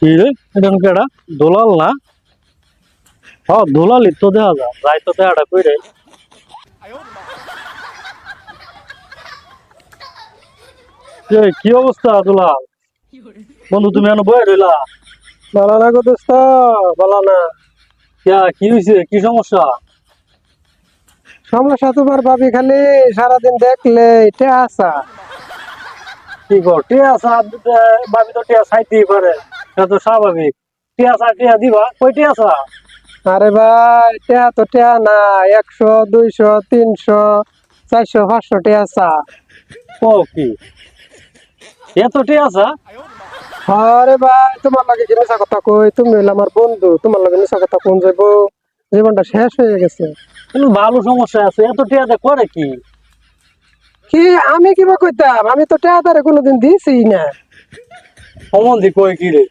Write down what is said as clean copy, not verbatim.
কি রে এটা কেডা দোলাল না হ্যাঁ দোলালি তো দেখা যা যাই তো দেখাটা কই রে কি অবস্থা দুলাল বন্ধু তুমি এনে বয়ে রইলা ভালো না গো দোস্ত, ভালো না। কি হয়েছে কি সমস্যা সমস্যা তোমার ভাবি খালি সারাদিন দেখলে এটা আসা। কি কর টিয়া আসা ভাবি তো টিয়া চাইতেই পারে এটা তো স্বাভাবিক টিয়া আসা টিয়া দিবা কই টিয়া আসা আরে ভাই টেয়া তো টেয়া না, 100 200 300 400 500 টেয়া আসা। ও কি এত টিয়া আসা আরে ভাই তোমার লাগে কি মিশা কথা কই, তুমি হইলে আমার বন্ধু, তোমার লাগে মিশা কথা কোন যাবো, জীবনটা শেষ হয়ে গেছে। কিন্তু ভালো সমস্যা আছে এত টিয়াতে করে কি কি আমি কিবা কইতাম, আমি তো টেয়া তারে কোনোদিন দিছি না। সম্বন্ধে কই কি রে